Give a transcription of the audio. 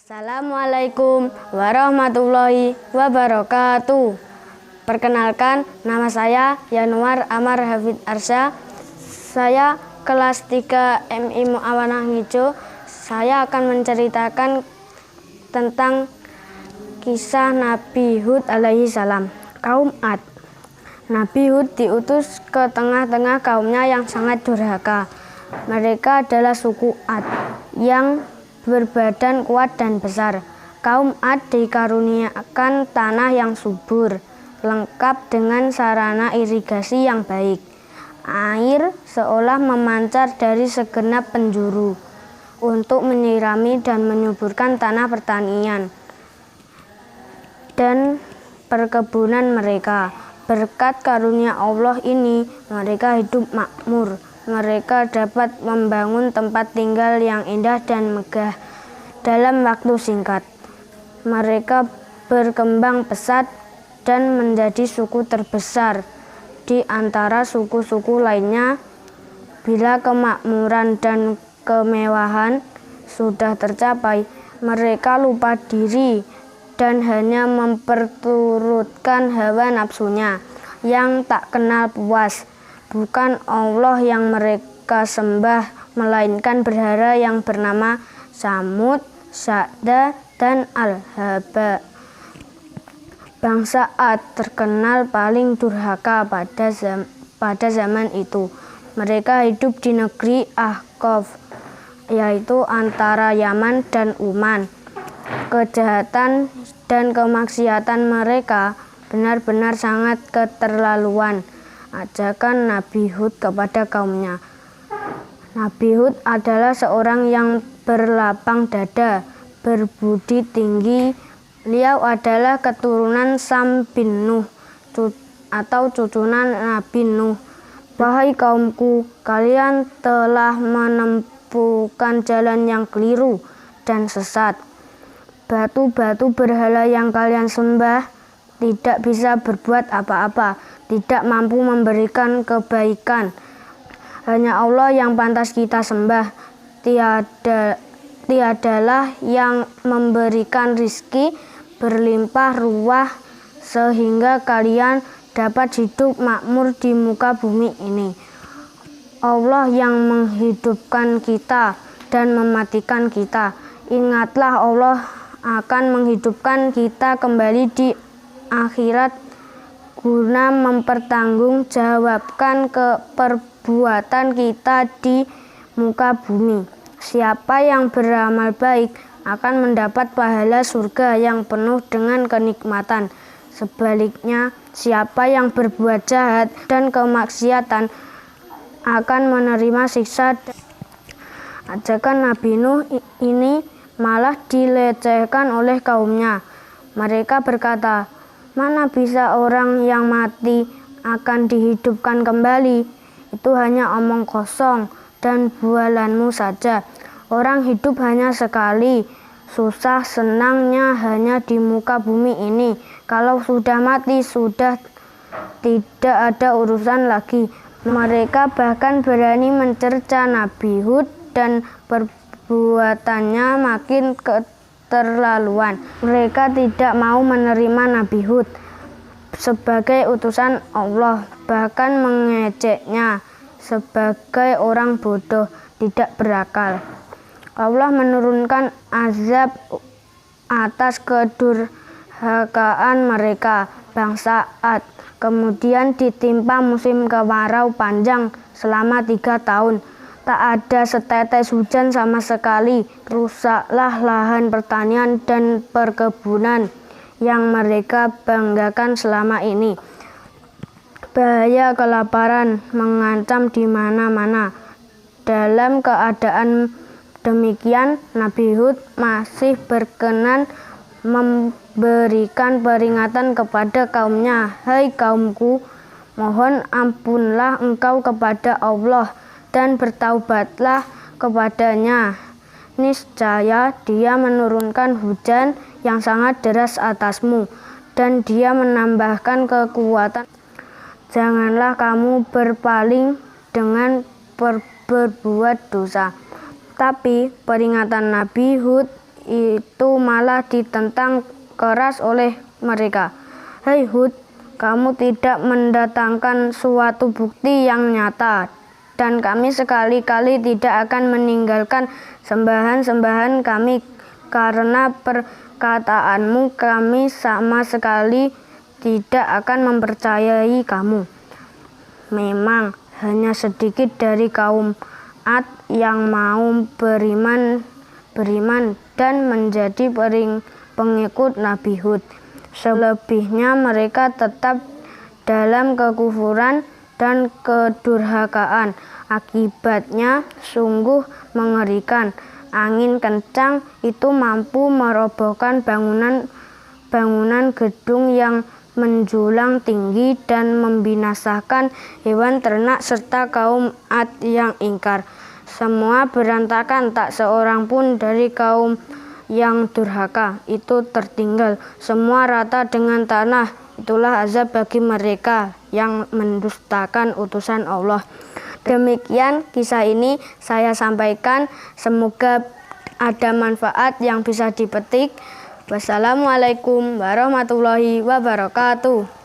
Assalamualaikum warahmatullahi wabarakatuh. Perkenalkan, nama saya Yanuar Amar Hafid Arsya. Saya kelas 3 MI Muawanah Ngijo. Saya akan menceritakan tentang kisah Nabi Hud alaihi salam. Kaum Ad. Nabi Hud diutus ke tengah-tengah kaumnya yang sangat durhaka. Mereka adalah suku Ad yang berbadan kuat dan besar. Kaum Ad dikaruniakan tanah yang subur, lengkap dengan sarana irigasi yang baik. Air seolah memancar dari segenap penjuru untuk menyirami dan menyuburkan tanah pertanian dan perkebunan mereka. Berkat karunia Allah ini, mereka hidup makmur. Mereka dapat membangun tempat tinggal yang indah dan megah dalam waktu singkat. Mereka berkembang pesat dan menjadi suku terbesar di antara suku-suku lainnya. Bila kemakmuran dan kemewahan sudah tercapai, mereka lupa diri dan hanya memperturutkan hawa nafsunya yang tak kenal puas. Bukan Allah yang mereka sembah, melainkan berhala yang bernama Samud, Sya'da, dan Al-Haba. Bangsa Ad terkenal paling durhaka pada zaman itu. Mereka hidup di negeri Ahqaf, yaitu antara Yaman dan Uman. Kejahatan dan kemaksiatan mereka benar-benar sangat keterlaluan. Ajakan Nabi Hud kepada kaumnya. Nabi Hud adalah seorang yang berlapang dada, berbudi tinggi. Beliau adalah keturunan Sam bin Nuh atau cucunan Nabi Nuh. Wahai kaumku, kalian telah menempuhkan jalan yang keliru dan sesat. Batu-batu berhala yang kalian sembah tidak bisa berbuat apa-apa, tidak mampu memberikan kebaikan. Hanya Allah yang pantas kita sembah. Tiadalah yang memberikan rizki berlimpah ruah sehingga kalian dapat hidup makmur di muka bumi ini. Allah yang menghidupkan kita dan mematikan kita. Ingatlah, Allah akan menghidupkan kita kembali di akhirat guna mempertanggungjawabkan perbuatan kita di muka bumi. Siapa yang beramal baik akan mendapat pahala surga yang penuh dengan kenikmatan. Sebaliknya, siapa yang berbuat jahat dan kemaksiatan akan menerima siksa. Ajakan Nabi Nuh ini malah dilecehkan oleh kaumnya. Mereka berkata, "Mana bisa orang yang mati akan dihidupkan kembali? Itu hanya omong kosong dan bualanmu saja. Orang hidup hanya sekali, susah senangnya hanya di muka bumi ini. Kalau sudah mati, sudah tidak ada urusan lagi." Mereka bahkan berani mencerca Nabi Hud dan perbuatannya makin keterlaluan. Mereka tidak mau menerima Nabi Hud sebagai utusan Allah, bahkan mengejeknya sebagai orang bodoh, tidak berakal. Allah menurunkan azab atas kedurhakaan mereka, bangsa Ad. Kemudian ditimpa musim kemarau panjang selama 3 tahun. Tak ada setetes hujan sama sekali. Rusaklah lahan pertanian dan perkebunan yang mereka banggakan selama ini. Bahaya kelaparan mengancam di mana-mana. Dalam keadaan demikian, Nabi Hud masih berkenan memberikan peringatan kepada kaumnya. "Hai kaumku, mohon ampunlah engkau kepada Allah dan bertaubatlah kepadanya. Niscaya Dia menurunkan hujan yang sangat deras atasmu, dan Dia menambahkan kekuatan. Janganlah kamu berpaling dengan berbuat dosa." Tapi peringatan Nabi Hud itu malah ditentang keras oleh mereka. Hei Hud, kamu tidak mendatangkan suatu bukti yang nyata, dan kami sekali-kali tidak akan meninggalkan sembahan-sembahan kami karena perkataanmu. Kami sama sekali tidak akan mempercayai kamu. Memang hanya sedikit dari kaum Ad yang mau beriman dan menjadi pengikut Nabi Hud. Selebihnya mereka tetap dalam kekufuran dan kedurhakaan. Akibatnya sungguh mengerikan. Angin kencang itu mampu merobohkan bangunan gedung yang menjulang tinggi dan membinasakan hewan ternak serta kaum Ad yang ingkar. Semua berantakan, tak seorang pun dari kaum yang durhaka itu tertinggal. Semua rata dengan tanah. Itulah azab bagi mereka yang mendustakan utusan Allah. Demikian kisah ini saya sampaikan. Semoga ada manfaat yang bisa dipetik. Wassalamualaikum warahmatullahi wabarakatuh.